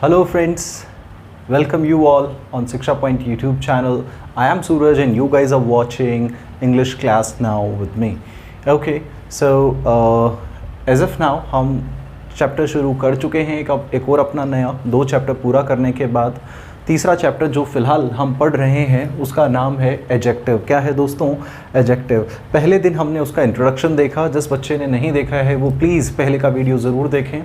Hello friends, welcome you all on Shiksha Point YouTube channel. I am Suraj and you guys are watching English class now with me. Okay, so as of now हम chapter शुरू कर चुके हैं एक और अपना नया 2 chapter पूरा करने के बाद तीसरा चैप्टर जो फ़िलहाल हम पढ़ रहे हैं उसका नाम है एडजेक्टिव। क्या है दोस्तों? एडजेक्टिव। पहले दिन हमने उसका इंट्रोडक्शन देखा, जिस बच्चे ने नहीं देखा है वो प्लीज़ पहले का वीडियो ज़रूर देखें।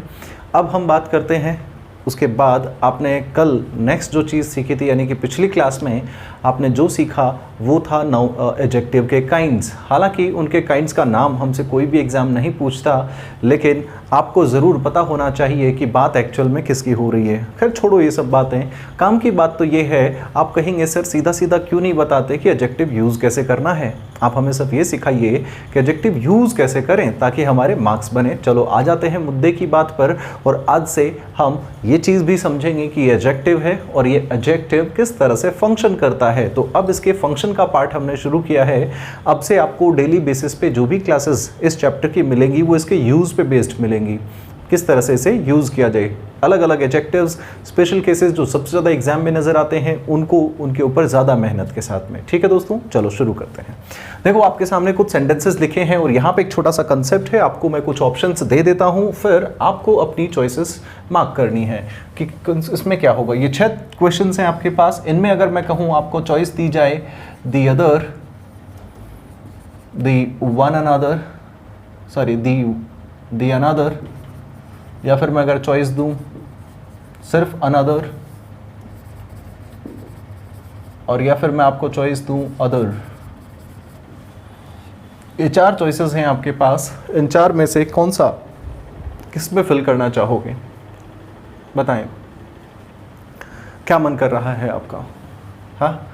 अब हम बात करते हैं उसके बाद आपने कल नेक्स्ट जो चीज़ सीखी थी, यानी कि पिछली क्लास में आपने जो सीखा वो था एडजेक्टिव के काइंड्स। हालांकि उनके काइंड्स का नाम हमसे कोई भी एग्ज़ाम नहीं पूछता, लेकिन आपको ज़रूर पता होना चाहिए कि बात एक्चुअल में किसकी हो रही है। खैर छोड़ो ये सब बातें, काम की बात तो ये है, आप कहेंगे सर सीधा सीधा क्यों नहीं बताते कि एडजेक्टिव यूज़ कैसे करना है। आप हमें सिर्फ ये सिखाइए कि एडजेक्टिव यूज़ कैसे करें ताकि हमारे मार्क्स बने। चलो आ जाते हैं मुद्दे की बात पर, और आज से हम ये चीज़ भी समझेंगे कि एडजेक्टिव है और ये एडजेक्टिव किस तरह से फंक्शन करता है। तो अब इसके फंक्शन का पार्ट हमने शुरू किया है। अब से आपको डेली बेसिस पे जो भी क्लासेस इस चैप्टर की मिलेंगी वो इसके यूज़ पे बेस्ड मिलेंगी, किस तरह से इसे यूज़ किया जाए। अलग अलग एडजेक्टिव्स, स्पेशल केसेस जो सबसे ज़्यादा एग्जाम में नज़र आते हैं उनको उनके ऊपर ज़्यादा मेहनत के साथ में। ठीक है दोस्तों, चलो शुरू करते हैं। देखो आपके सामने कुछ सेंटेंसेस लिखे हैं और यहाँ पे एक छोटा सा कंसेप्ट है। आपको मैं कुछ ऑप्शंस दे देता हूँ, फिर आपको अपनी चॉइसेस मार्क करनी है कि इसमें क्या होगा। ये 6 क्वेश्चन हैं आपके पास। इनमें अगर मैं कहूँ आपको चॉइस दी जाए the other, the one another, sorry the another, या फिर मैं अगर चॉइस दूं सिर्फ अनदर, और या फिर मैं आपको चॉइस दूं अदर, ये 4 चॉइसेस हैं आपके पास। इन 4 में से कौन सा किस में फिल करना चाहोगे? बताएं, क्या मन कर रहा है आपका? हाँ,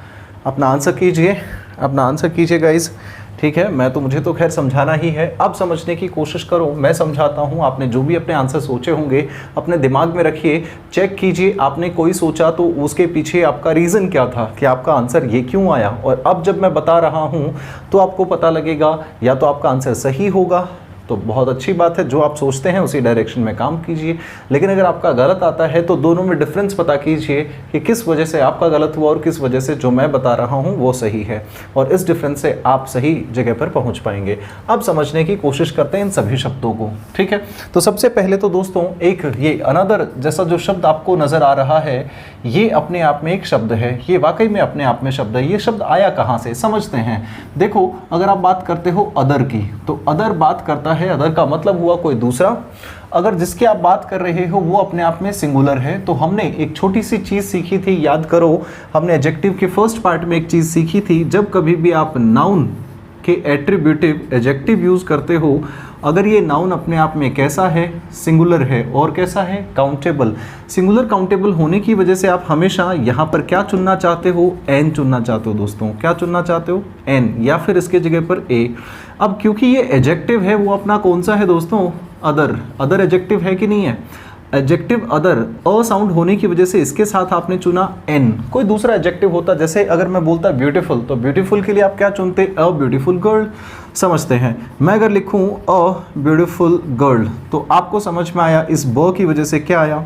अपना आंसर कीजिए, अपना आंसर कीजिए गाइस। ठीक है, मुझे तो खैर समझाना ही है। अब समझने की कोशिश करो, मैं समझाता हूँ। आपने जो भी अपने आंसर सोचे होंगे अपने दिमाग में रखिए, चेक कीजिए आपने कोई सोचा तो उसके पीछे आपका रीज़न क्या था कि आपका आंसर ये क्यों आया। और अब जब मैं बता रहा हूँ तो आपको पता लगेगा या तो आपका आंसर सही होगा तो बहुत अच्छी बात है, जो आप सोचते हैं उसी डायरेक्शन में काम कीजिए। लेकिन अगर आपका गलत आता है तो दोनों में डिफरेंस पता कीजिए कि किस वजह से आपका गलत हुआ और किस वजह से जो मैं बता रहा हूं वो सही है, और इस डिफरेंस से आप सही जगह पर पहुंच पाएंगे। अब समझने की कोशिश करते हैं इन सभी शब्दों को। ठीक है, तो सबसे पहले तो दोस्तों एक ये अनदर जैसा जो शब्द आपको नज़र आ रहा है, ये अपने आप में एक शब्द है। ये वाकई में अपने आप में शब्द है। ये शब्द आया कहाँ से समझते हैं। देखो अगर आप बात करते हो अदर की, तो अदर बात करता है, अदर का मतलब हुआ कोई दूसरा। अगर जिसकी आप बात कर रहे हो वो अपने आप में सिंगुलर है, तो हमने एक छोटी सी चीज़ सीखी थी, याद करो, हमने एडजेक्टिव के फर्स्ट पार्ट में एक चीज़ सीखी थी। जब कभी भी आप नाउन के एट्रीब्यूटिव एडजेक्टिव यूज़ करते हो, अगर ये नाउन अपने आप में कैसा है, सिंगुलर है, और कैसा है, काउंटेबल। सिंगुलर काउंटेबल होने की वजह से आप हमेशा यहाँ पर क्या चुनना चाहते हो? एन चुनना चाहते हो दोस्तों। क्या चुनना चाहते हो? एन, या फिर इसके जगह पर ए। अब क्योंकि ये एडजेक्टिव है वो अपना कौन सा है दोस्तों? अदर। अदर एडजेक्टिव है कि नहीं है? एडजेक्टिव अदर अ साउंड होने की वजह से इसके साथ आपने चुना एन। कोई दूसरा एडजेक्टिव होता, जैसे अगर मैं बोलता ब्यूटीफुल, तो ब्यूटीफुल के लिए आप क्या चुनते? A beautiful girl. समझते हैं। मैं अगर लिखूं अ ब्यूटीफुल गर्ल तो आपको समझ में आया, इस ब की वजह से क्या आया?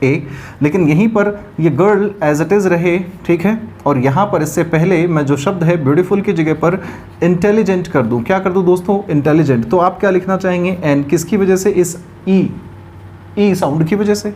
ए। लेकिन यहीं पर ये गर्ल एज इट इज़ रहे, ठीक है, और यहाँ पर इससे पहले मैं जो शब्द है ब्यूटीफुल की जगह पर इंटेलिजेंट कर दूँ। क्या कर दूँ दोस्तों? इंटेलिजेंट। तो आप क्या लिखना चाहेंगे? एन। किसकी वजह से? इस ई साउंड की वजह से।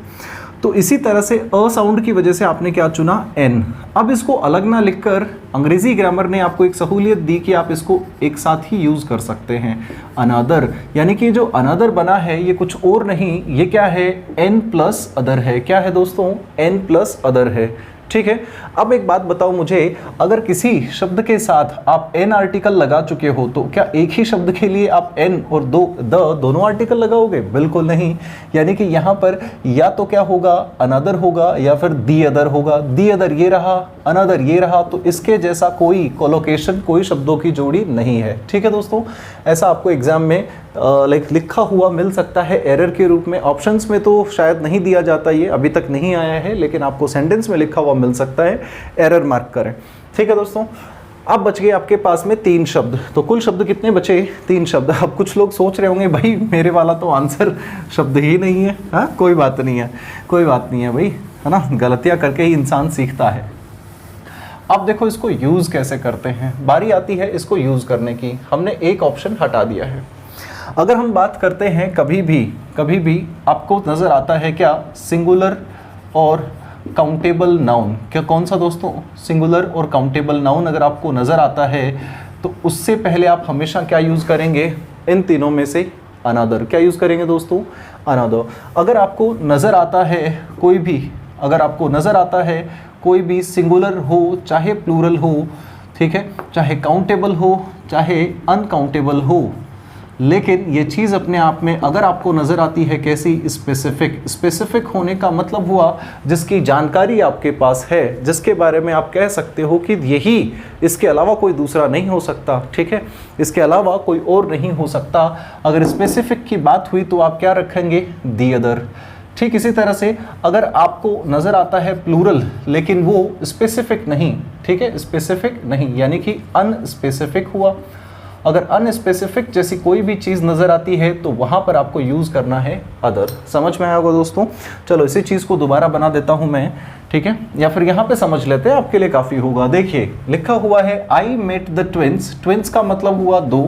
तो इसी तरह से अ साउंड की वजह से आपने क्या चुना? एन। अब इसको अलग ना लिखकर अंग्रेजी ग्रामर ने आपको एक सहूलियत दी कि आप इसको एक साथ ही यूज़ कर सकते हैं, अनदर। यानी कि जो अनदर बना है ये कुछ और नहीं, ये क्या है? एन प्लस अदर है। क्या है दोस्तों? एन प्लस अदर है। ठीक है, अब एक बात बताओ मुझे, अगर किसी शब्द के साथ आप एन आर्टिकल लगा चुके हो तो क्या एक ही शब्द के लिए आप एन और दोनों आर्टिकल लगाओगे? बिल्कुल नहीं। यानी कि यहाँ पर या तो क्या होगा? अनदर होगा, या फिर दी अदर होगा। दी अदर ये रहा, अनदर ये रहा, तो इसके जैसा कोई कोलोकेशन, कोई शब्दों की जोड़ी नहीं है। ठीक है दोस्तों, ऐसा आपको एग्जाम में लिखा हुआ मिल सकता है एरर के रूप में। ऑप्शंस में तो शायद नहीं दिया जाता, ये अभी तक नहीं आया है, लेकिन आपको सेंटेंस में लिखा हुआ मिल सकता है। एरर मार्क करें। ठीक है दोस्तों, अब बच गए आपके पास में 3 शब्द। तो कुल शब्द कितने बचे? 3 शब्द। अब कुछ लोग सोच रहे होंगे भाई मेरे वाला तो आंसर शब्द ही नहीं है। हाँ, कोई बात नहीं है, कोई बात नहीं है भाई, है ना, गलतियाँ करके ही इंसान सीखता है। अब देखो इसको यूज़ कैसे करते हैं, बारी आती है इसको यूज़ करने की। हमने एक ऑप्शन हटा दिया है। अगर हम बात करते हैं कभी भी आपको नज़र आता है क्या सिंगुलर और काउंटेबल नाउन, क्या कौन सा दोस्तों? सिंगुलर और काउंटेबल नाउन अगर आपको नज़र आता है तो उससे पहले आप हमेशा क्या यूज़ करेंगे? इन तीनों में से अनदर। क्या यूज़ करेंगे दोस्तों? अनदर। अगर आपको नज़र आता है कोई भी, अगर आपको नज़र आता है कोई भी सिंगुलर हो चाहे प्लूरल हो, ठीक है, चाहे काउंटेबल हो चाहे अनकाउंटेबल हो, लेकिन ये चीज़ अपने आप में अगर आपको नज़र आती है कैसी? स्पेसिफिक होने का मतलब हुआ जिसकी जानकारी आपके पास है, जिसके बारे में आप कह सकते हो कि यही, इसके अलावा कोई दूसरा नहीं हो सकता, ठीक है, इसके अलावा कोई और नहीं हो सकता। अगर स्पेसिफिक की बात हुई तो आप क्या रखेंगे? The other. ठीक इसी तरह से अगर आपको नज़र आता है प्लूरल लेकिन वो स्पेसिफिक नहीं, ठीक है, स्पेसिफिक नहीं यानी कि अनस्पेसिफिक हुआ। अगर अनस्पेसिफिक जैसी कोई भी चीज़ नज़र आती है तो वहाँ पर आपको यूज़ करना है अदर। समझ में आएगा दोस्तों? चलो इसी चीज़ को दोबारा बना देता हूँ मैं, ठीक है, या फिर यहाँ पे समझ लेते हैं, आपके लिए काफ़ी होगा। देखिए लिखा हुआ है I met the twins. Twins का मतलब हुआ 2।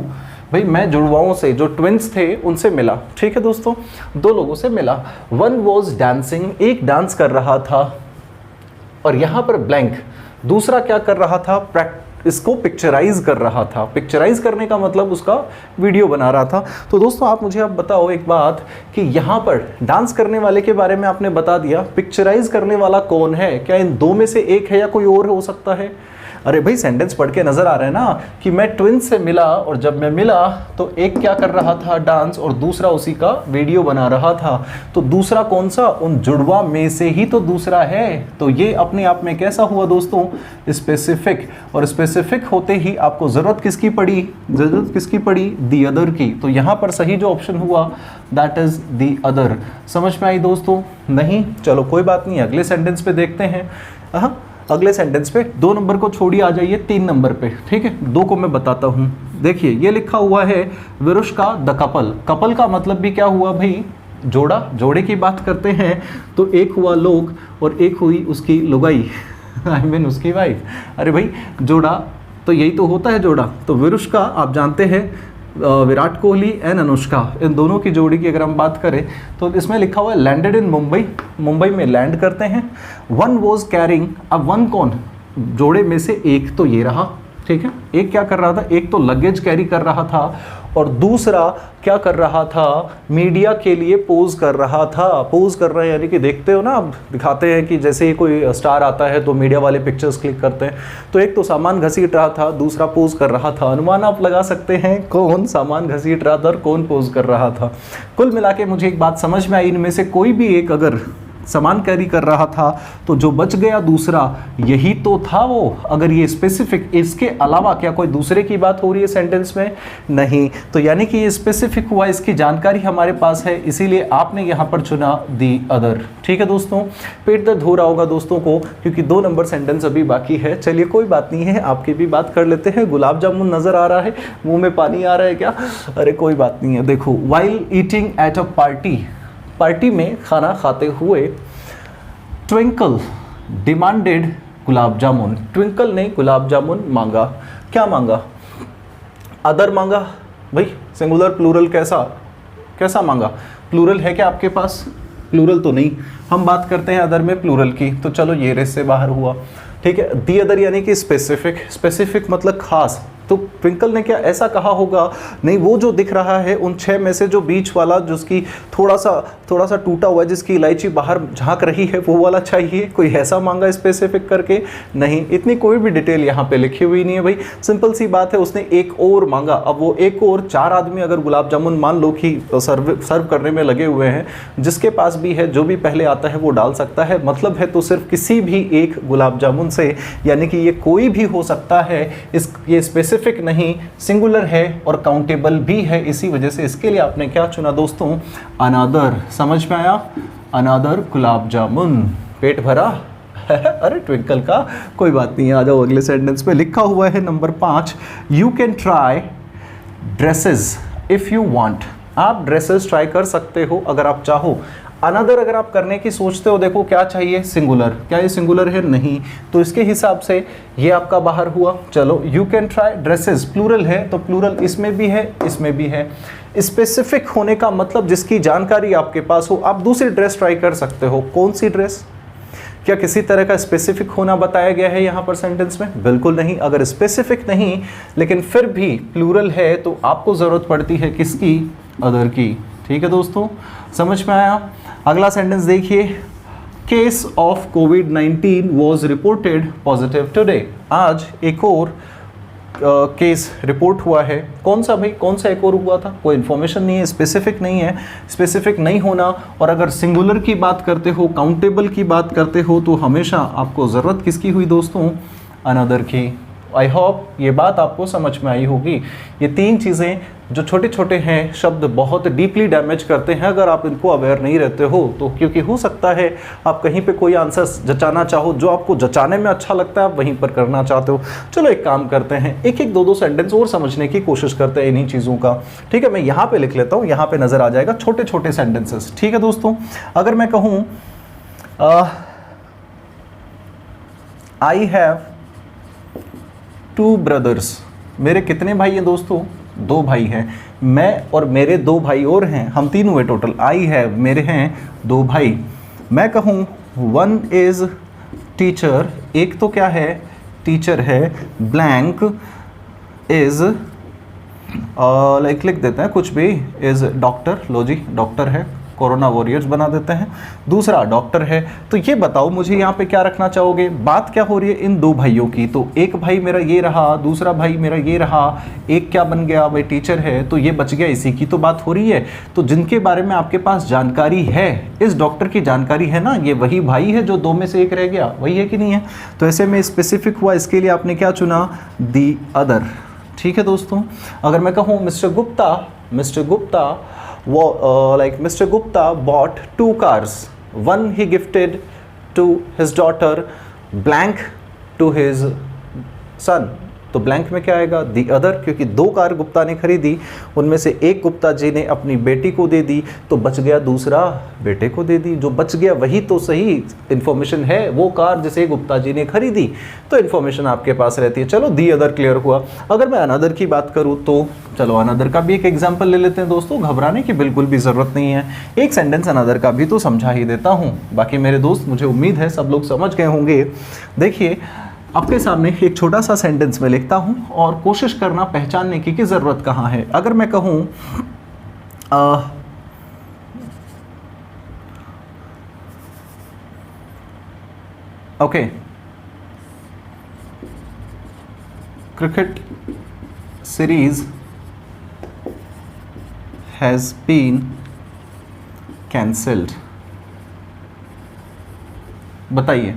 भाई मैं जुड़वाओं से, जो ट्विंस थे उनसे मिला, ठीक है दोस्तों, 2 लोगों से मिला। वन वॉज डांसिंग, एक डांस कर रहा था, और यहाँ पर ब्लैंक, दूसरा क्या कर रहा था? इसको पिक्चराइज कर रहा था। पिक्चराइज करने का मतलब उसका वीडियो बना रहा था। तो दोस्तों आप मुझे अब बताओ एक बात कि यहाँ पर डांस करने वाले के बारे में आपने बता दिया, पिक्चराइज करने वाला कौन है? क्या इन 2 में से एक है या कोई और हो सकता है? अरे भाई सेंटेंस पढ़ के नजर आ रहा है ना कि मैं ट्विंस से मिला, और जब मैं मिला तो एक क्या कर रहा था? डांस, और दूसरा उसी का वीडियो बना रहा था। तो दूसरा कौन सा? उन जुड़वा में से ही तो दूसरा है। तो ये अपने आप में कैसा हुआ दोस्तों? स्पेसिफिक। और स्पेसिफिक होते ही आपको जरूरत किसकी पड़ी? जरूरत किसकी पड़ी? दी अदर की। तो यहाँ पर सही जो ऑप्शन हुआ दैट इज दी अदर। समझ में आई दोस्तों? नहीं? चलो कोई बात नहीं, अगले सेंटेंस पे देखते हैं। हाँ, अगले सेंटेंस पे 2 नंबर को छोड़िए, आ जाइए 3 नंबर पे, ठीक है। 2 को मैं बताता हूँ। देखिए ये लिखा हुआ है विरुष्का द कपल। कपल का मतलब भी क्या हुआ भाई? जोड़ा। जोड़े की बात करते हैं तो एक हुआ लोग और एक हुई उसकी लुगाई आई मीन उसकी वाइफ। अरे भाई जोड़ा तो यही तो होता है जोड़ा। तो विरुष्का आप जानते हैं विराट कोहली एंड अनुष्का, इन दोनों की जोड़ी की अगर हम बात करें तो इसमें लिखा हुआ है लैंडेड इन मुंबई। मुंबई में लैंड करते हैं। वन वॉज कैरिंग, अब वन कौन? जोड़े में से एक तो ये रहा, ठीक है, एक क्या कर रहा था? एक तो लगेज कैरी कर रहा था और दूसरा क्या कर रहा था? मीडिया के लिए पोज कर रहा था। पोज कर रहे हैं यानी कि देखते हो ना, अब दिखाते हैं कि जैसे ही कोई स्टार आता है तो मीडिया वाले पिक्चर्स क्लिक करते हैं। तो एक तो सामान घसीट रहा था, दूसरा पोज कर रहा था। अनुमान आप लगा सकते हैं कौन सामान घसीट रहा था और कौन पोज कर रहा था। कुल मिला के मुझे एक बात समझ में आई, इनमें से कोई भी एक अगर सामान कैरी कर रहा था तो जो बच गया दूसरा यही तो था वो। अगर ये स्पेसिफिक, इसके अलावा क्या कोई दूसरे की बात हो रही है सेंटेंस में? नहीं। तो यानी कि ये स्पेसिफिक हुआ, इसकी जानकारी हमारे पास है, इसीलिए आपने यहाँ पर चुना दी अदर। ठीक है दोस्तों, पेट दर्द हो रहा होगा दोस्तों को क्योंकि 2 नंबर सेंटेंस अभी बाकी है। चलिए कोई बात नहीं है, आपकी भी बात कर लेते हैं। गुलाब जामुन नजर आ रहा है, मुंह में पानी आ रहा है क्या? अरे कोई बात नहीं है। देखो, while eating at a party, party में खाना खाते हुए twinkle demanded gulab jamun. Twinkle ने गुलाब जामुन मांगा। क्या मांगा? अदर मांगा। भाई सिंगुलर प्लूरल कैसा मांगा? प्लूरल है क्या आपके पास? प्लूरल तो नहीं, हम बात करते हैं अदर में प्लूरल की। तो चलो ये रेस से बाहर हुआ, ठीक है। दी अदर यानी कि स्पेसिफिक। स्पेसिफिक मतलब खास। तो ट्विंकल ने क्या ऐसा कहा होगा? नहीं, वो जो दिख रहा है उन 6 में से जो बीच वाला, जिसकी थोड़ा सा टूटा हुआ है, जिसकी इलायची बाहर झांक रही है, वो वाला चाहिए। कोई ऐसा मांगा स्पेसिफिक करके? नहीं, इतनी कोई भी डिटेल यहाँ पे लिखी हुई नहीं है भाई। सिंपल सी बात है, उसने एक और मांगा। अब वो एक और 4 आदमी अगर गुलाब जामुन मान लो कि सर्व करने में लगे हुए हैं, जिसके पास भी है, जो भी पहले आता है वो डाल सकता है। मतलब है तो सिर्फ किसी भी एक गुलाब जामुन से, यानी कि ये कोई भी हो सकता है। ये स्पेसिफिक नहीं, सिंगुलर है और काउंटेबल भी है। इसी वजह से इसके लिए आपने क्या चुना दोस्तों? अनदर। समझ में आया? अनदर गुलाब जामुन। पेट भरा अरे ट्विंकल का कोई बात नहीं है, आ जाओ अगले सेंटेंस पे। लिखा हुआ है number 5, you can try dresses if you want. आप ड्रेसेस ट्राई कर सकते हो अगर आप चाहो। अनदर अगर आप करने की सोचते हो, देखो क्या चाहिए, सिंगुलर। क्या ये सिंगुलर है? नहीं, तो इसके हिसाब से ये आपका बाहर हुआ। चलो, you can try dresses plural है तो प्लूरल इसमें भी है, इसमें भी है। स्पेसिफिक होने का मतलब जिसकी जानकारी आपके पास हो, आप दूसरी ड्रेस ट्राई कर सकते हो। कौन सी ड्रेस? क्या किसी तरह का स्पेसिफिक होना बताया गया है यहाँ पर सेंटेंस में? बिल्कुल नहीं। अगर स्पेसिफिक नहीं लेकिन फिर भी प्लूरल है तो आपको ज़रूरत पड़ती है किसकी? अदर की। ठीक है दोस्तों, समझ में आया? अगला सेंटेंस देखिए, case of covid was reported positive today. आज एक और केस रिपोर्ट हुआ है। कौन सा भाई? कौन सा एक और हुआ था? कोई इन्फॉर्मेशन नहीं है, स्पेसिफिक नहीं है। स्पेसिफिक नहीं होना, और अगर सिंगुलर की बात करते हो, काउंटेबल की बात करते हो, तो हमेशा आपको ज़रूरत किसकी हुई दोस्तों? अनदर की। आई होप ये बात आपको समझ में आई होगी। ये तीन चीज़ें जो छोटे छोटे हैं शब्द बहुत डीपली डैमेज करते हैं अगर आप इनको अवेयर नहीं रहते हो तो, क्योंकि हो सकता है आप कहीं पे कोई आंसर जचाना चाहो, जो आपको जचाने में अच्छा लगता है आप वहीं पर करना चाहते हो। चलो एक काम करते हैं, एक एक दो दो सेंटेंस और समझने की कोशिश करते हैं इन्हीं चीज़ों का। ठीक है, मैं यहाँ पे लिख लेता हूँ, यहाँ पे नज़र आ जाएगा छोटे छोटे सेंटेंसेस। ठीक है दोस्तों, अगर मैं कहूँ आई हैव 2 ब्रदर्स, मेरे कितने भाई हैं दोस्तों? 2 भाई हैं। मैं और मेरे 2 भाई और हैं, हम 3 हुए टोटल। आई हैव, मेरे हैं 2 भाई। मैं कहूँ 1 इज़ टीचर, एक तो क्या है? टीचर है। ब्लैंक इज़ लाइक लिख देते हैं कुछ भी, इज़ डॉक्टर। लो जी, डॉक्टर है, कोरोना वॉरियर्स बना देते हैं। दूसरा डॉक्टर है। तो ये बताओ मुझे यहाँ पे क्या रखना चाहोगे? बात क्या हो रही है इन 2 भाइयों की? तो एक भाई मेरा ये रहा, दूसरा भाई मेरा ये रहा, एक क्या बन गया भाई? टीचर है, तो ये बच गया, इसी की तो बात हो रही है। तो जिनके बारे में आपके पास जानकारी है, इस डॉक्टर की जानकारी है ना, ये वही भाई है जो 2 में से एक रह गया, वही है कि नहीं है? तो ऐसे में स्पेसिफिक हुआ, इसके लिए आपने क्या चुना? The other. ठीक है दोस्तों, अगर मैं कहूँ mister Gupta Mr. Gupta bought 2 cars. One he gifted to his daughter, blank to his son. तो ब्लैंक में क्या आएगा? दी अदर, क्योंकि 2 कार गुप्ता ने खरीदी, उनमें से एक गुप्ता जी ने अपनी बेटी को दे दी, तो बच गया दूसरा बेटे को दे दी। जो बच गया वही तो सही इन्फॉर्मेशन है, वो कार जिसे गुप्ता जी ने खरीदी, तो इन्फॉर्मेशन आपके पास रहती है। चलो दी अदर क्लियर हुआ। अगर मैं अनदर की बात करूँ तो चलो अनदर का भी एक एग्जाम्पल ले लेते हैं दोस्तों, घबराने की बिल्कुल भी ज़रूरत नहीं है। एक सेंटेंस अनदर का भी तो समझा ही देता हूँ। बाकी मेरे दोस्त, मुझे उम्मीद है सब लोग समझ गए होंगे। देखिए, आपके सामने एक छोटा सा सेंटेंस में लिखता हूं और कोशिश करना पहचानने की ज़रूरत कहाँ है। अगर मैं कहूं okay, cricket series has been cancelled. बताइए,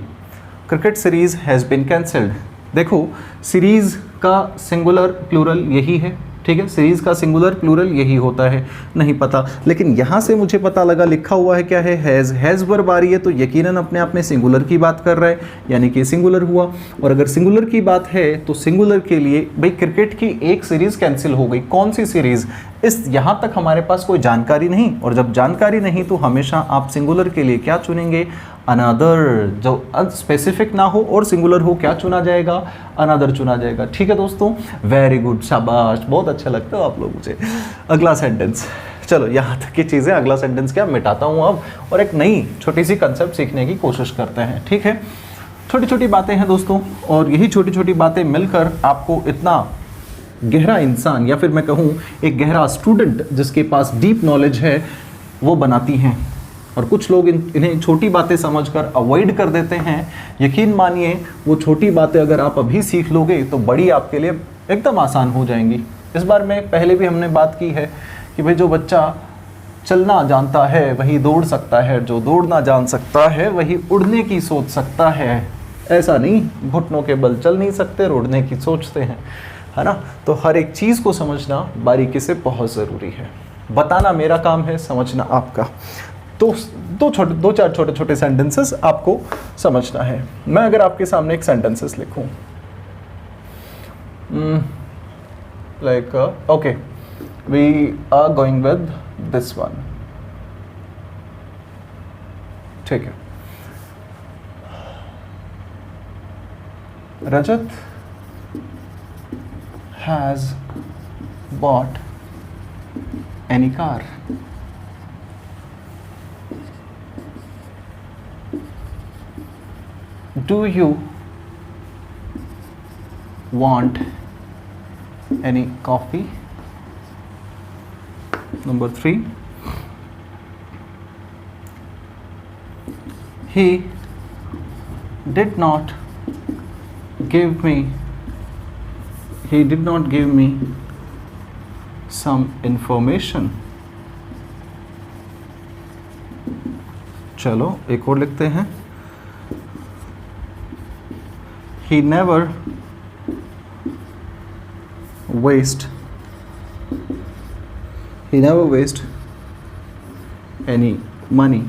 cricket series has been cancelled. देखो, सीरीज़ का सिंगुलर प्लूरल यही है, ठीक है? सीरीज़ का सिंगुलर प्लूरल यही होता है, नहीं पता, लेकिन यहाँ से मुझे पता लगा लिखा हुआ है क्या है? हैज़ वर्ब आ रही है, तो यकीनन अपने आप में सिंगुलर की बात कर रहा है, यानी कि सिंगुलर हुआ। और अगर सिंगुलर की बात है तो सिंगुलर के लिए भाई क्रिकेट की एक सीरीज़ कैंसिल हो गई। कौन सी सीरीज़? इस यहाँ तक हमारे पास कोई जानकारी नहीं, और जब जानकारी नहीं तो हमेशा आप सिंगुलर के लिए क्या चुनेंगे? अनदर। जो स्पेसिफिक ना हो और सिंगुलर हो, क्या चुना जाएगा? अनदर चुना जाएगा। ठीक है दोस्तों, वेरी गुड, शाबाश, बहुत अच्छा लगता है आप लोग मुझे। अगला सेंटेंस, चलो यहाँ तक की चीज़ें, अगला सेंटेंस क्या मिटाता हूँ अब, और एक नई छोटी सी कंसेप्ट सीखने की कोशिश करते हैं। ठीक है, छोटी छोटी बातें हैं दोस्तों, और यही छोटी छोटी बातें मिलकर आपको इतना गहरा इंसान, या फिर मैं कहूँ एक गहरा स्टूडेंट जिसके पास डीप नॉलेज है, वो बनाती हैं। और कुछ लोग इन्हें छोटी बातें समझकर अवॉइड कर देते हैं। यकीन मानिए, वो छोटी बातें अगर आप अभी सीख लोगे तो बड़ी आपके लिए एकदम आसान हो जाएंगी। इस बार में पहले भी हमने बात की है कि भाई जो बच्चा चलना जानता है वही दौड़ सकता है, जो दौड़ना जान सकता है वही उड़ने की सोच सकता है। ऐसा नहीं घुटनों के बल चल नहीं सकते, उड़ने की सोचते हैं, है ना? तो हर एक चीज़ को समझना बारीकी से बहुत ज़रूरी है। बताना मेरा काम है, समझना आपका। दो चार छोटे छोटे सेंटेंसेस आपको समझना है। मैं अगर आपके सामने एक सेंटेंसेस लिखूं, like okay, we are going with this one, ठीक है। Rajat has bought any car. Do you want any coffee? Number 3, he did not give me some information. चलो एक और लिखते हैं। He never waste any money,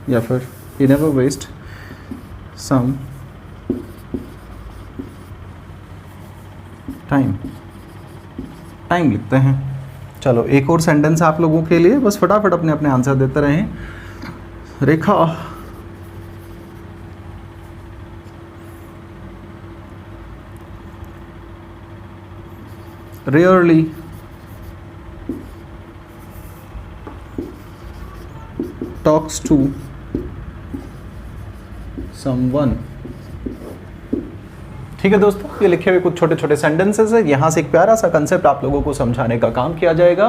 या फिर he never waste some time लिखते हैं। चलो एक और सेंटेंस आप लोगों के लिए, बस फटाफट अपने अपने आंसर देते रहें। रेखा rarely talks to someone। ठीक है दोस्तों, ये लिखे हुए कुछ छोटे छोटे सेंटेंसेस है। यहाँ से एक प्यारा सा कंसेप्ट आप लोगों को समझाने का काम किया जाएगा।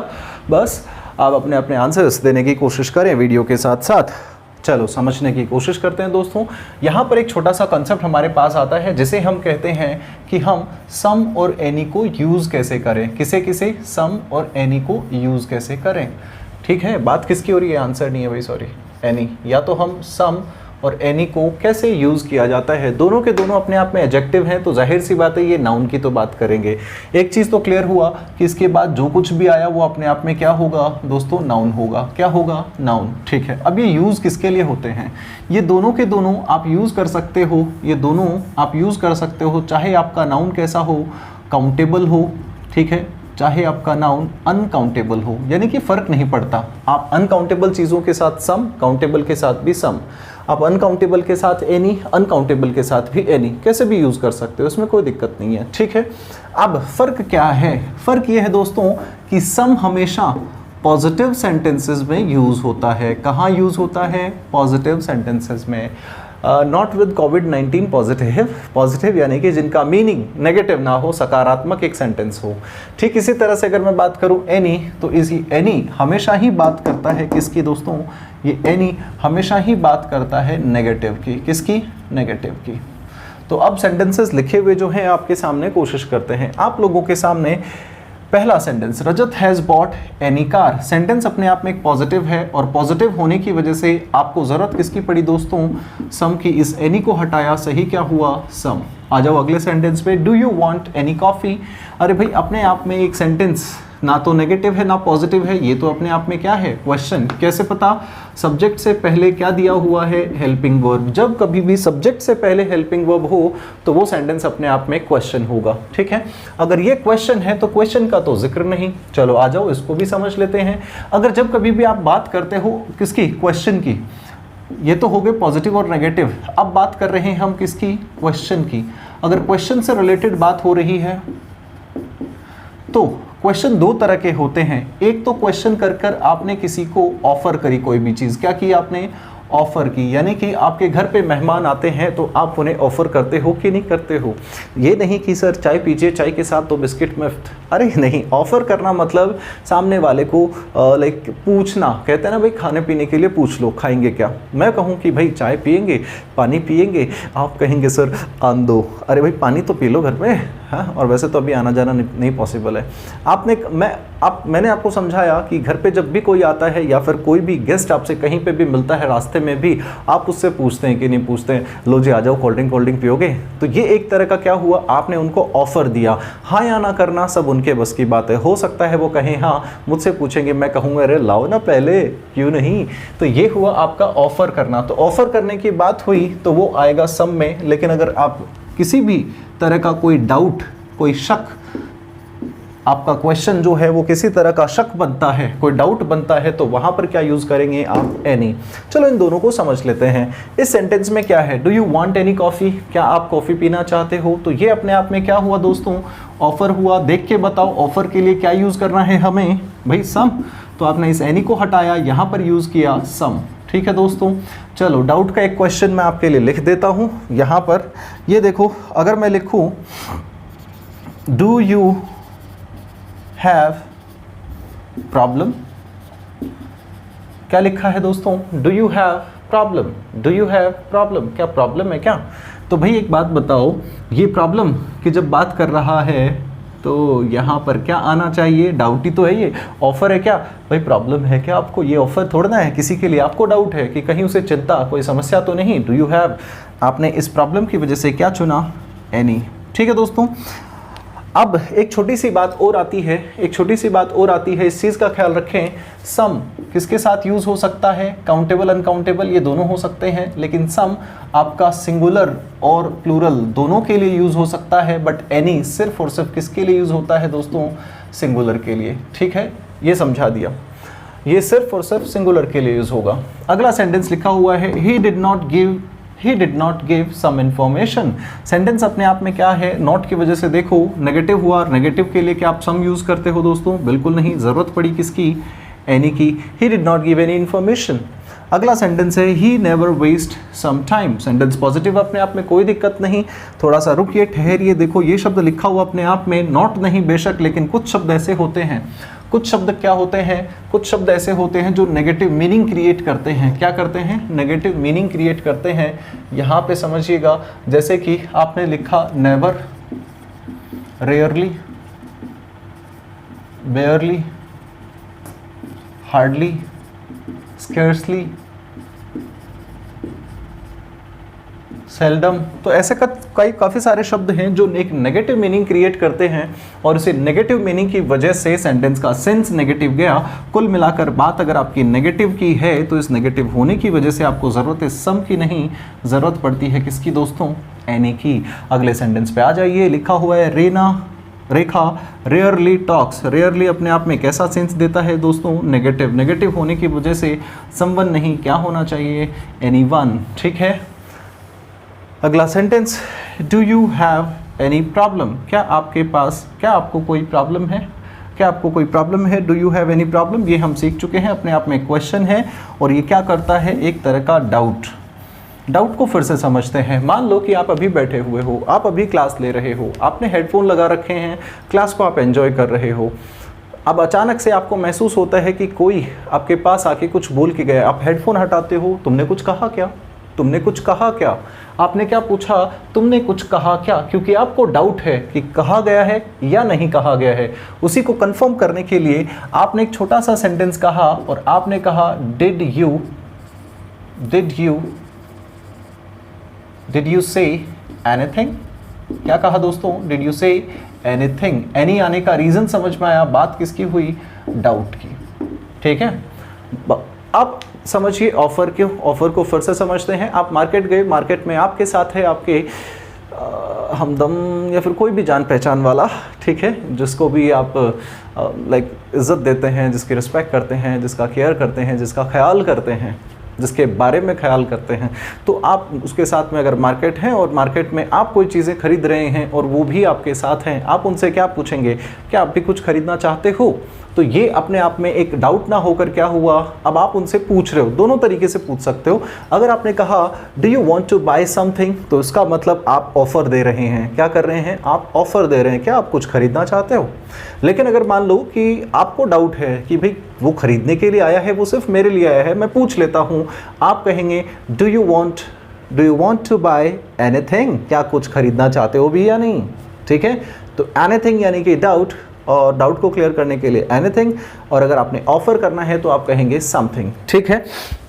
बस आप अपने अपने आंसर्स देने की कोशिश करें वीडियो के साथ साथ। चलो समझने की कोशिश करते हैं दोस्तों। यहाँ पर एक छोटा सा कंसेप्ट हमारे पास आता है जिसे हम कहते हैं कि हम सम और एनी को यूज़ कैसे करें। किसे सम और एनी को यूज़ कैसे करें। ठीक है, बात किसकी हो रही है? आंसर नहीं है भाई, सॉरी, एनी। या तो हम सम और एनी को कैसे यूज़ किया जाता है। दोनों के दोनों अपने आप में एडजेक्टिव हैं, तो जाहिर सी बात है ये नाउन की तो बात करेंगे। एक चीज़ तो क्लियर हुआ कि इसके बाद जो कुछ भी आया वो अपने आप में क्या होगा दोस्तों? नाउन होगा। क्या होगा? नाउन। ठीक है, अब ये यूज़ किसके लिए होते हैं? ये दोनों के दोनों आप यूज़ कर सकते हो, ये दोनों आप यूज़ कर सकते हो, चाहे आपका नाउन कैसा हो, काउंटेबल हो, ठीक है, चाहे आपका नाउन अनकाउंटेबल हो, यानी कि फ़र्क नहीं पड़ता। आप अनकाउंटेबल चीज़ों के साथ सम, काउंटेबल के साथ भी सम, आप अनकाउंटेबल के साथ एनी, अनकाउंटेबल के साथ भी एनी, कैसे भी यूज़ कर सकते हो, इसमें कोई दिक्कत नहीं है। ठीक है, अब फ़र्क क्या है? फ़र्क ये है दोस्तों कि सम हमेशा पॉजिटिव सेंटेंसेस में यूज़ होता है। कहाँ यूज़ होता है? पॉजिटिव सेंटेंसेस में। नॉट विद कोविड-19 पॉजिटिव यानी कि जिनका मीनिंग नेगेटिव ना हो, सकारात्मक एक सेंटेंस हो। ठीक इसी तरह से अगर मैं बात करूं एनी, तो इसी एनी हमेशा ही बात करता है किसकी दोस्तों? ये एनी हमेशा ही बात करता है नेगेटिव की। किसकी? नेगेटिव की। तो अब सेंटेंसेस लिखे हुए जो हैं आपके सामने, कोशिश करते हैं आप लोगों के सामने। पहला sentence, Rajat has bot any car. Sentence अपने आप में एक पॉजिटिव है और पॉजिटिव होने की वजह से आपको ज़रूरत किसकी पड़ी दोस्तों? सम की। इस एनी को हटाया, सही क्या हुआ? सम। आ जाओ अगले सेंटेंस पे, do you want any coffee. अरे भाई, अपने आप में एक सेंटेंस ना तो नेगेटिव है ना पॉजिटिव है, ये तो अपने आप में क्या है? क्वेश्चन। कैसे पता? सब्जेक्ट से पहले क्या दिया हुआ है? Helping verb. जब कभी भी सब्जेक्ट से पहले हेल्पिंग वर्ब हो तो वो सेंटेंस अपने आप में क्वेश्चन होगा। ठीक है, अगर ये क्वेश्चन है तो क्वेश्चन का तो जिक्र नहीं। चलो आ जाओ, इसको भी समझ लेते हैं। अगर जब कभी भी आप बात करते हो किसकी? क्वेश्चन की। ये तो हो गए पॉजिटिव और नेगेटिव। अब बात कर रहे हैं हम किसकी? क्वेश्चन की। अगर क्वेश्चन से रिलेटेड बात हो रही है तो क्वेश्चन दो तरह के होते हैं। एक तो क्वेश्चन कर कर आपने किसी को ऑफर करी कोई भी चीज़। क्या की आपने? ऑफ़र की। यानी कि आपके घर पे मेहमान आते हैं तो आप उन्हें ऑफ़र करते हो कि नहीं करते हो? ये नहीं कि सर चाय पीजिए, चाय के साथ तो बिस्किट मुफ्त। अरे नहीं, ऑफ़र करना मतलब सामने वाले को लाइक पूछना। कहते हैं ना भाई, खाने पीने के लिए पूछ लो, खाएंगे क्या? मैं कहूँ कि भाई चाय पियेंगे, पानी पियेंगे, आप कहेंगे सर आन दो। अरे भाई पानी तो पी लो घर में, हाँ, और वैसे तो अभी आना जाना नहीं पॉसिबल है। मैंने आपको समझाया कि घर पे जब भी कोई आता है या फिर कोई भी गेस्ट आपसे कहीं पे भी मिलता है, रास्ते में भी आप उससे पूछते हैं कि नहीं पूछते हैं, लो जी आ जाओ, कोल्ड ड्रिंक पियोगे? तो ये एक तरह का क्या हुआ, आपने उनको ऑफर दिया। हाँ या ना करना सब उनके बस की बात है। हो सकता है वो कहें हाँ, मुझसे पूछेंगे, मैं कहूँगा अरे लाओ ना पहले, क्यों नहीं। तो ये हुआ आपका ऑफर करना। तो ऑफर करने की बात हुई तो वो आएगा सम में। लेकिन अगर आप किसी भी तरह का कोई डाउट, कोई शक, आपका क्वेश्चन जो है वो किसी तरह का शक बनता है, कोई डाउट बनता है, तो वहां पर क्या यूज करेंगे आप, एनी। चलो इन दोनों को समझ लेते हैं। इस सेंटेंस में क्या है, do you want any coffee, क्या आप कॉफी पीना चाहते हो? तो ये अपने आप में क्या हुआ दोस्तों, ऑफर हुआ। देख के बताओ ऑफर के लिए क्या यूज करना है हमें, भाई सम। तो आपने इस एनी को हटाया, यहां पर यूज किया सम। ठीक है दोस्तों, चलो डाउट का एक क्वेश्चन मैं आपके लिए लिख देता हूं यहां पर। ये देखो, अगर मैं लिखूं डू यू हैव प्रॉब्लम, क्या लिखा है दोस्तों, do you have problem, do you have problem, क्या प्रॉब्लम है क्या? तो भाई एक बात बताओ, ये प्रॉब्लम की जब बात कर रहा है तो यहाँ पर क्या आना चाहिए, डाउट ही तो है, ये ऑफर है क्या? भाई प्रॉब्लम है क्या आपको, ये ऑफर थोड़ा ना है किसी के लिए। आपको डाउट है कि कहीं उसे चिंता, कोई समस्या तो नहीं, डू यू हैव। आपने इस प्रॉब्लम की वजह से क्या चुना, एनी। ठीक है दोस्तों, अब एक छोटी सी बात और आती है, इस चीज़ का ख्याल रखें। सम किसके साथ यूज़ हो सकता है, काउंटेबल अनकाउंटेबल ये दोनों हो सकते हैं, लेकिन सम आपका सिंगुलर और प्लूरल दोनों के लिए यूज़ हो सकता है। बट एनी सिर्फ और सिर्फ किसके लिए यूज़ होता है दोस्तों, सिंगुलर के लिए। ठीक है, ये समझा दिया, ये सिर्फ और सिर्फ सिंगुलर के लिए यूज़ होगा। अगला सेंटेंस लिखा हुआ है, he did not give some information. Sentence अपने आप में क्या है, नॉट की वजह से देखो नेगेटिव हुआ। नेगेटिव के लिए क्या आप सम यूज करते हो दोस्तों, बिल्कुल नहीं, जरूरत पड़ी किसकी, एनी की। He did not give any information. अगला सेंटेंस है, he never waste some time. Sentence positive अपने आप में, कोई दिक्कत नहीं, थोड़ा सा रुकिए, ठहरिए। देखो ये शब्द लिखा हुआ अपने आप में, नॉट नहीं बेशक, लेकिन कुछ शब्द ऐसे होते हैं, कुछ शब्द क्या होते हैं, कुछ शब्द ऐसे होते हैं जो नेगेटिव मीनिंग क्रिएट करते हैं। क्या करते हैं, नेगेटिव मीनिंग क्रिएट करते हैं। यहाँ पे समझिएगा, जैसे कि आपने लिखा never, rarely, बेयरली, hardly, scarcely, seldom. तो ऐसे काफ़ी सारे शब्द हैं जो एक नेगेटिव मीनिंग क्रिएट करते हैं, और इसे नेगेटिव मीनिंग की वजह से सेंटेंस का सेंस नेगेटिव गया। कुल मिलाकर बात अगर आपकी नेगेटिव की है तो इस नेगेटिव होने की वजह से आपको ज़रूरत है सम की नहीं, ज़रूरत पड़ती है किसकी दोस्तों, एनी की। अगले सेंटेंस पे आ जाइए, लिखा हुआ है रेखा रेयरली टॉक्स। रेयरली अपने आप में कैसा सेंस देता है दोस्तों, नेगेटिव। नेगेटिव होने की वजह से समवन नहीं, क्या होना चाहिए, एनीवन। ठीक है, अगला sentence, do you have any problem, क्या आपको कोई प्रॉब्लम है, क्या आपको कोई प्रॉब्लम है, do you have any problem. ये हम सीख चुके हैं, अपने आप में क्वेश्चन है, और ये क्या करता है, एक तरह का डाउट को फिर से समझते हैं। मान लो कि आप अभी बैठे हुए हो, आप अभी क्लास ले रहे हो, आपने हेडफोन लगा रखे हैं, क्लास को आप एंजॉय कर रहे हो। अब अचानक से आपको महसूस होता है कि कोई आपके पास आके कुछ बोल के गया, आप हेडफोन हटाते हो, तुमने कुछ कहा क्या, तुमने कुछ कहा क्या? आपने क्या पूछा, तुमने कुछ कहा क्या? क्योंकि आपको डाउट है कि कहा गया है या नहीं कहा गया है। उसी को कंफर्म करने के लिए आपने एक छोटा सा सेंटेंस कहा, और आपने कहा डिड यू से एनीथिंग। क्या कहा दोस्तों, did you say anything. Any आने का रीजन समझ में आया, बात किसकी हुई, डाउट की। ठीक है, अब समझिए ऑफर को फिर से समझते हैं। आप मार्केट गए, मार्केट में आपके साथ है आपके हमदम या फिर कोई भी जान पहचान वाला, ठीक है, जिसको भी आप लाइक इज्जत देते हैं, जिसकी रिस्पेक्ट करते हैं, जिसका केयर करते हैं, जिसका ख्याल करते हैं, जिसके बारे में ख्याल करते हैं। तो आप उसके साथ में अगर मार्केट हैं और मार्केट में आप कोई चीज़ें खरीद रहे हैं और वो भी आपके साथ हैं, आप उनसे क्या पूछेंगे, क्या आप भी कुछ खरीदना चाहते हो? तो ये अपने आप में एक डाउट ना होकर क्या हुआ, अब आप उनसे पूछ रहे हो। दोनों तरीके से पूछ सकते हो। अगर आपने कहा do you want to buy something, तो इसका मतलब आप ऑफर दे रहे हैं। क्या कर रहे हैं, आप ऑफर दे रहे हैं, क्या आप कुछ खरीदना चाहते हो? लेकिन अगर मान लो कि आपको डाउट है कि भाई वो खरीदने के लिए आया है, वो सिर्फ मेरे लिए आया है, मैं पूछ लेता हूँ, आप कहेंगे do you want to buy anything, क्या कुछ खरीदना चाहते हो भी या नहीं? ठीक है। तो एनीथिंग यानी कि डाउट, और डाउट को क्लियर करने के लिए एनीथिंग, और अगर आपने ऑफर करना है तो आप कहेंगे समथिंग। ठीक है,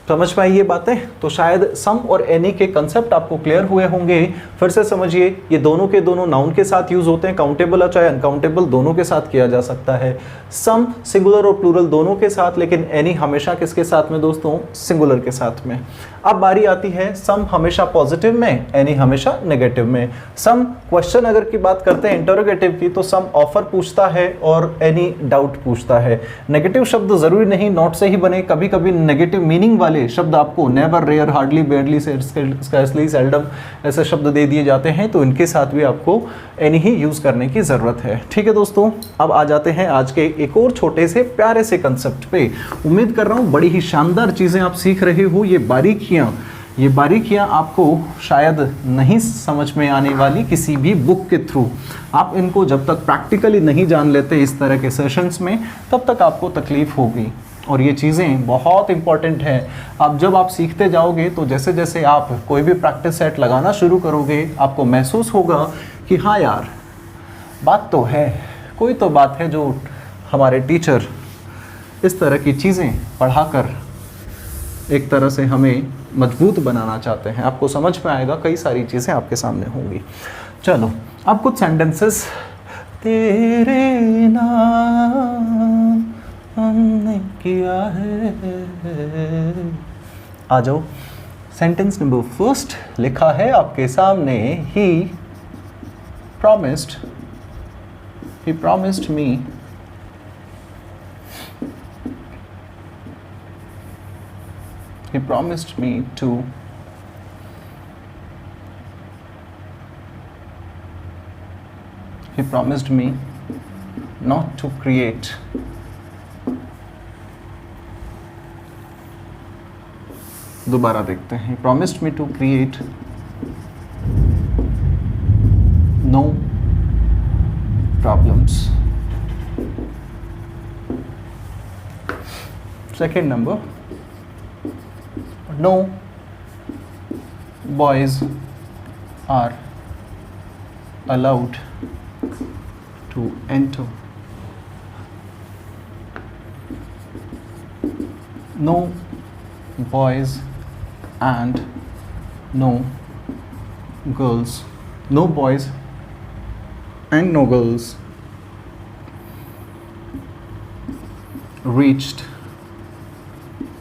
समझ पाई ये बातें? तो शायद सम और एनी के कंसेप्ट आपको क्लियर हुए होंगे। फिर से समझिए, ये दोनों के दोनों नाउन के साथ यूज होते हैं, काउंटेबल और चाहे अनकाउंटेबल दोनों के साथ किया जा सकता है। सम सिंगुलर और प्लूरल दोनों के साथ, लेकिन एनी हमेशा किसके साथ में दोस्तों? सिंगुलर के साथ में। अब बारी आती है सम हमेशा पॉजिटिव में, एनी हमेशा नेगेटिव में। सम क्वेश्चन अगर की बात करते हैं इंटरोगेटिव की, तो सम ऑफर पूछता है और एनी डाउट पूछता है। नेगेटिव शब्द जरूरी नहीं नॉट से ही बने, कभी कभी नेगेटिव मीनिंग वाले शब्द आपको never, rare, hardly, barely, scarcely, seldom ऐसे शब्द दे दिए जाते हैं, तो इनके साथ भी आपको एनी ही यूज करने की जरूरत है। ठीक है दोस्तों, अब आ जाते हैं आज के एक और छोटे से प्यारे से कंसेप्ट पे। उम्मीद कर रहा हूँ बड़ी ही शानदार चीजें आप सीख रहे हो। ये बारीकियां आपको शायद नहीं समझ में आने वाली किसी भी बुक के थ्रू। आप इनको जब तक प्रैक्टिकली नहीं जान लेते इस तरह के सेशंस में, तब तक आपको तकलीफ होगी। और ये चीज़ें बहुत इंपॉर्टेंट हैं। अब जब आप सीखते जाओगे तो जैसे जैसे आप कोई भी प्रैक्टिस सेट लगाना शुरू करोगे, आपको महसूस होगा कि हाँ यार, बात तो है, कोई तो बात है जो हमारे टीचर इस तरह की चीज़ें पढ़ाकर एक तरह से हमें मजबूत बनाना चाहते हैं। आपको समझ में आएगा, कई सारी चीज़ें आपके सामने होंगी। चलो अब कुछ सेंटेंसेस। तेरे नाम हमने किया है, आ जाओ। सेंटेंस नंबर फर्स्ट लिखा है आपके सामने, ही promised me to not to create दोबारा देखते हैं। He promised me to create no problems. Second number, no boys are allowed to enter. No boys and no girls. No boys and no girls reached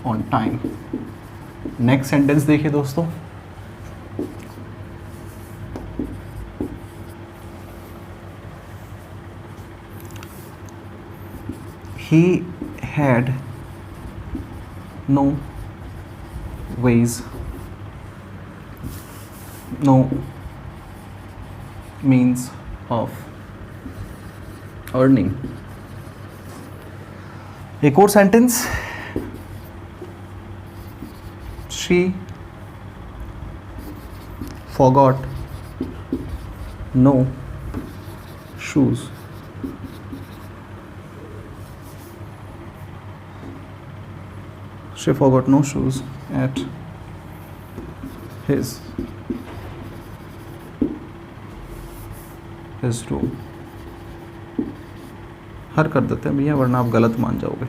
on time. Next sentence देखिए दोस्तों, he had no ways, no means of earning. एक और sentence, she forgot no shoes. She forgot no shoes at his room. हर कर देते हैं भैया, वरना आप गलत मान जाओगे।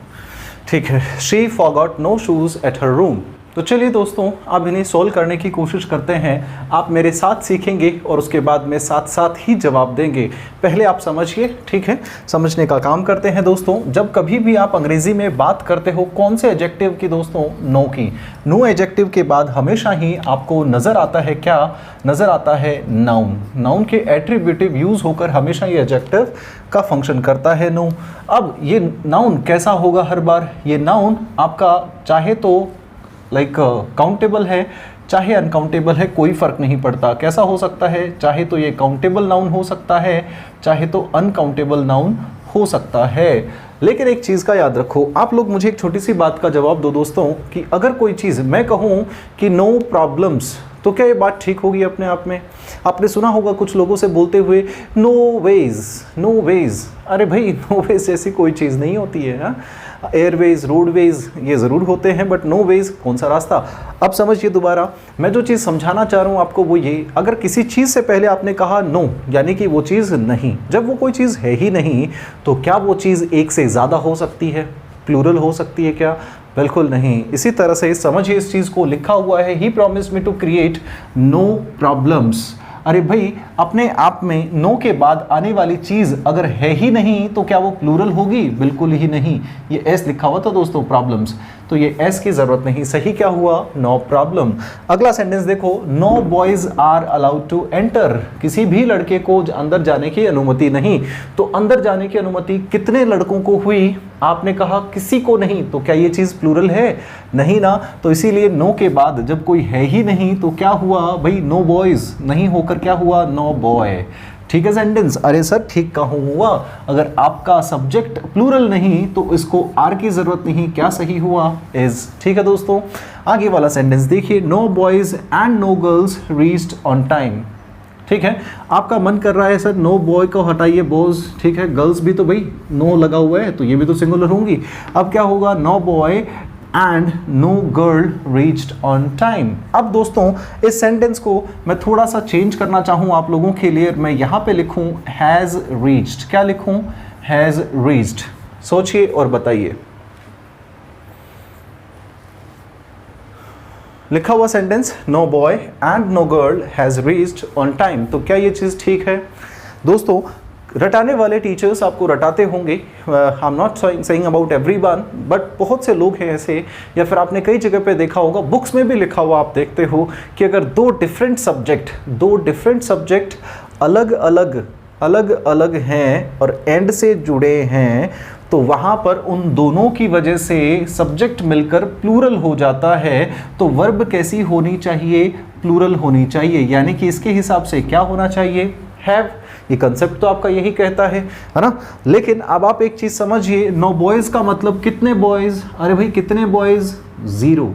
ठीक है, she forgot no shoes at her room. तो चलिए दोस्तों, अब इन्हें सोल्व करने की कोशिश करते हैं। आप मेरे साथ सीखेंगे और उसके बाद में साथ साथ ही जवाब देंगे। पहले आप समझिए, ठीक है, समझने का काम करते हैं दोस्तों। जब कभी भी आप अंग्रेजी में बात करते हो, कौन से एडजेक्टिव की दोस्तों? नो की। नो एडजेक्टिव के बाद हमेशा ही आपको नज़र आता है क्या? नज़र आता है नाउन। नाउन के एट्रीब्यूटिव यूज़ होकर हमेशा ये एडजेक्टिव का फंक्शन करता है नो। अब ये नाउन कैसा होगा हर बार? ये नाउन आपका चाहे तो काउंटेबल है, चाहे अनकाउंटेबल है, कोई फ़र्क नहीं पड़ता। कैसा हो सकता है? चाहे तो ये काउंटेबल नाउन हो सकता है, चाहे तो अनकाउंटेबल नाउन हो सकता है। लेकिन एक चीज़ का याद रखो, आप लोग मुझे एक छोटी सी बात का जवाब दो दोस्तों, कि अगर कोई चीज़ मैं कहूँ कि नो प्रॉब्लम्स, तो क्या ये बात ठीक होगी अपने आप में? आपने सुना होगा कुछ लोगों से बोलते हुए नो वेज, नो वेज। अरे भाई, नो वेज जैसी कोई चीज़ नहीं होती है। एयरवेज, रोडवेज ये ज़रूर होते हैं, बट नो वेज कौन सा रास्ता। अब समझिए दोबारा, मैं जो चीज़ समझाना चाह रहा हूँ आपको वो ये, अगर किसी चीज़ से पहले आपने कहा नो, यानी कि वो चीज़ नहीं, जब वो कोई चीज़ है ही नहीं तो क्या वो चीज़ एक से ज़्यादा हो सकती है, प्लूरल हो सकती है क्या? बिल्कुल नहीं। इसी तरह से समझिए इस चीज़ को, लिखा हुआ है ही promise me to create no problems. अरे भाई, अपने आप में नो के बाद आने वाली चीज़ अगर है ही नहीं तो क्या वो प्लूरल होगी? बिल्कुल ही नहीं। ये एस लिखा हुआ था दोस्तों, प्रॉब्लम्स, तो ये एस की ज़रूरत नहीं। सही क्या हुआ? No problem. अगला सेंटेंस देखो, no boys are allowed to enter. किसी भी लड़के को अंदर जाने की अनुमति नहीं। तो अंदर जाने की अनुमति कितने लड़कों को हुई? आपने कहा किसी को नहीं, तो क्या ये चीज़ प्लूरल है? नहीं ना। तो इसीलिए नो के बाद जब कोई है ही नहीं तो क्या हुआ भाई? नो बॉयज़ नहीं होकर क्या हुआ? No boy. ठीक है सेंटेंस? अरे सर ठीक कहूँ हुआ, अगर आपका सब्जेक्ट प्लूरल नहीं तो इसको आर की जरूरत नहीं, क्या सही हुआ? इज। ठीक है दोस्तों, आगे वाला सेंटेंस देखिए, no boys and no girls reached on time. ठीक है, आपका मन कर रहा है सर नो बॉय को हटाइए बॉयज, ठीक है, गर्ल्स भी तो भाई नो लगा हुआ है तो ये भी तो सिंगुलर होंगी। अब क्या होगा? No boy and no girl reached on time. अब दोस्तों इस सेंटेंस को मैं थोड़ा सा चेंज करना चाहूँ आप लोगों के लिए, मैं यहाँ पे लिखूँ हैज़ रीच्ड। क्या लिखूँ? Has reached. सोचिए और बताइए। लिखा हुआ sentence, no boy and no girl has reached on time, तो क्या ये चीज़ ठीक है? दोस्तों रटाने वाले टीचर्स आपको रटाते होंगे, I am not saying about everyone, but बहुत से लोग हैं ऐसे, या फिर आपने कई जगह पे देखा होगा, बुक्स में भी लिखा हुआ आप देखते हो कि अगर दो डिफरेंट सब्जेक्ट अलग अलग हैं और एंड से जुड़े हैं तो वहाँ पर उन दोनों की वजह से सब्जेक्ट मिलकर प्लूरल हो जाता है। तो वर्ब कैसी होनी चाहिए? प्लूरल होनी चाहिए, यानी कि इसके हिसाब से क्या होना चाहिए? हैव। ये कंसेप्ट तो आपका यही कहता है ना। लेकिन अब आप एक चीज़ समझिए, नो बॉयज़ का मतलब कितने बॉयज़? अरे भाई कितने बॉयज़? 0।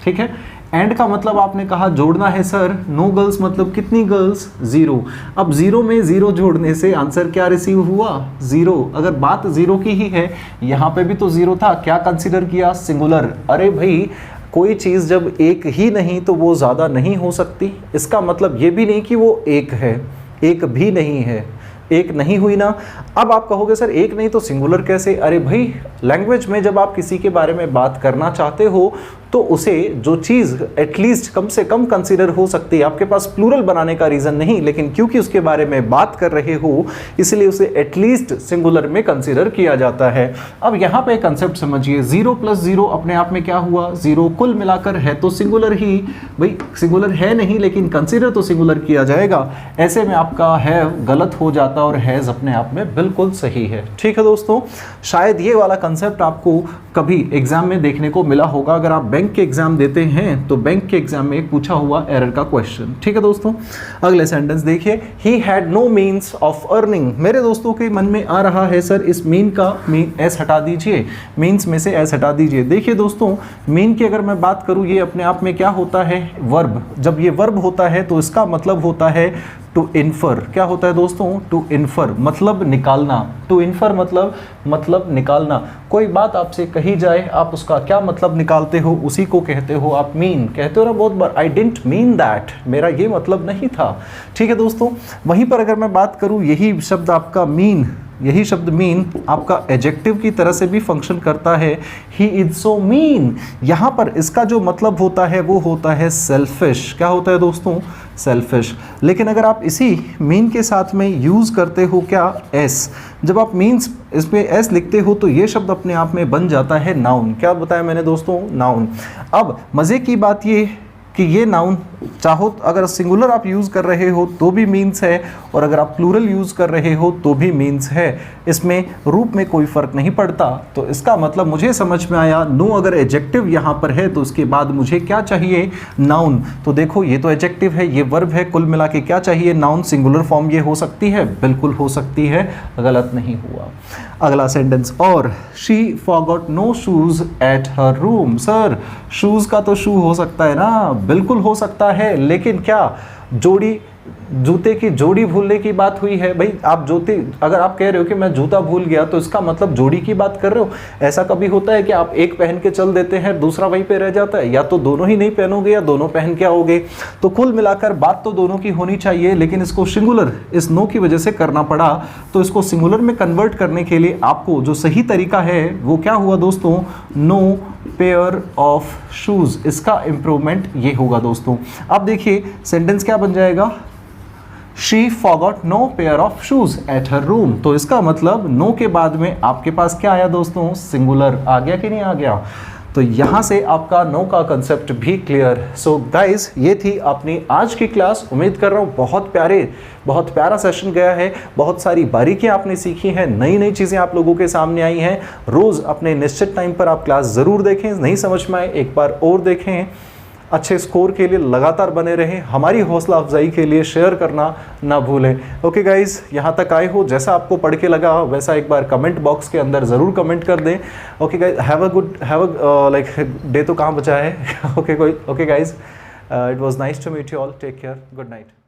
ठीक है, एंड का मतलब आपने कहा जोड़ना है सर, नो गर्ल्स मतलब कितनी गर्ल्स? 0। अब 0 में 0 जोड़ने से आंसर क्या रिसीव हुआ? 0। अगर बात 0 की ही है, यहाँ पे भी तो 0 था, क्या कंसीडर किया? सिंगुलर। अरे भाई कोई चीज़ जब एक ही नहीं तो वो ज़्यादा नहीं हो सकती। इसका मतलब ये भी नहीं कि वो एक है, एक भी नहीं है, एक नहीं हुई ना। अब आप कहोगे सर एक नहीं तो सिंगुलर कैसे? अरे भाई लैंग्वेज में जब आप किसी के बारे में बात करना चाहते हो तो उसे जो चीज़ एटलीस्ट कम से कम कंसीडर हो सकती है, आपके पास प्लूरल बनाने का रीज़न नहीं, लेकिन क्योंकि उसके बारे में बात कर रहे हो इसलिए उसे एटलीस्ट सिंगुलर में कंसीडर किया जाता है। अब यहाँ पे कंसेप्ट समझिए, 0 + 0 अपने आप में क्या हुआ? 0। कुल मिलाकर है तो सिंगुलर ही, भाई सिंगुलर है नहीं लेकिन कंसीडर तो सिंगुलर किया जाएगा। ऐसे में आपका है गलत हो जाता और हैज़ अपने आप में बिल्कुल सही है। ठीक है दोस्तों, शायद ये वाला कंसेप्ट आपको कभी एग्जाम में देखने को मिला होगा। अगर आप बैंक के एग्जाम देते हैं तो बैंक के एग्जाम में पूछा हुआ एरर का क्वेश्चन। ठीक है दोस्तों, अगले सेंटेंस देखिए, he had no means of earning. मेरे दोस्तों के मन में आ रहा है सर इस मीन का एस हटा दीजिए, मीन्स में से एस हटा दीजिए। देखिए दोस्तों, मीन की अगर मैं बात करूं ये अपने आप में क्या होता है? वर्ब। जब ये वर्ब होता है तो इसका मतलब होता है टू इन्फर। क्या होता है दोस्तों? टू इन्फर मतलब निकालना। टू इन्फर मतलब निकालना। कोई बात आपसे कही जाए, आप उसका क्या मतलब निकालते हो, उसी को कहते हो आप मीन। कहते हो ना बहुत बार, आई डिडंट मीन दैट, मेरा ये मतलब नहीं था। ठीक है दोस्तों, वहीं पर अगर मैं बात करूं, यही शब्द आपका मीन, यही शब्द मीन आपका एडजेक्टिव की तरह से भी फंक्शन करता है। ही इज सो मीन, यहाँ पर इसका जो मतलब होता है वो होता है सेल्फिश। क्या होता है दोस्तों? सेल्फिश। लेकिन अगर आप इसी मीन के साथ में यूज़ करते हो क्या? एस। जब आप मीन्स इस पर एस लिखते हो तो ये शब्द अपने आप में बन जाता है नाउन। क्या बताया मैंने दोस्तों? नाउन। अब मज़े की बात ये कि ये नाउन चाहो अगर सिंगुलर आप यूज़ कर रहे हो तो भी मीन्स है, और अगर आप प्लूरल यूज़ कर रहे हो तो भी मीन्स है। इसमें रूप में कोई फ़र्क नहीं पड़ता। तो इसका मतलब मुझे समझ में आया, नो अगर एडजेक्टिव यहाँ पर है तो उसके बाद मुझे क्या चाहिए? नाउन। तो देखो ये तो एडजेक्टिव है, ये वर्ब है, कुल मिला के क्या चाहिए? नाउन। सिंगुलर फॉर्म ये हो सकती है? बिल्कुल हो सकती है, गलत नहीं हुआ। अगला सेंटेंस, और she forgot no shoes at her room. Sir shoes का तो शू हो सकता है ना, बिल्कुल हो सकता है, लेकिन क्या जोड़ी जूते की जोड़ी भूलने की बात हुई है। भाई आप जूते, अगर आप कह रहे हो कि मैं जूता भूल गया तो इसका मतलब जोड़ी की बात कर रहे हो। ऐसा कभी होता है कि आप एक पहन के चल देते हैं, दूसरा वहीं पे रह जाता है, या तो दोनों ही नहीं पहनोगे या दोनों पहन के आओगे। तो कुल मिलाकर बात तो दोनों की होनी चाहिए, लेकिन इसको सिंगुलर इस नो की वजह से करना पड़ा। तो इसको सिंगुलर में कन्वर्ट करने के लिए आपको जो सही तरीका है वो क्या हुआ दोस्तों, नो पेयर ऑफ शूज। इसका इंप्रूवमेंट ये होगा दोस्तों। अब देखिए सेंटेंस क्या बन जाएगा, She forgot no pair of shoes at her room। तो इसका मतलब नो के बाद में आपके पास क्या आया दोस्तों, सिंगुलर आ गया कि नहीं आ गया। तो यहाँ से आपका नो का कंसेप्ट भी क्लियर। सो गाइज ये थी अपनी आज की क्लास। उम्मीद कर रहा हूँ बहुत प्यारा सेशन गया है, बहुत सारी बारीकियाँ आपने सीखी हैं, नई नई चीज़ें आप लोगों के सामने आई हैं। रोज़ अपने निश्चित टाइम पर आप क्लास ज़रूर देखें, नहीं समझ में आए एक बार और देखें। अच्छे स्कोर के लिए लगातार बने रहें, हमारी हौसला अफजाई के लिए शेयर करना ना भूलें। ओके गाइज, यहाँ तक आए हो, जैसा आपको पढ़ के लगा वैसा एक बार कमेंट बॉक्स के अंदर ज़रूर कमेंट कर दें। Okay guys, have a like day तो कहाँ बचा है। Okay guys, it was nice to meet you all, take care, good night.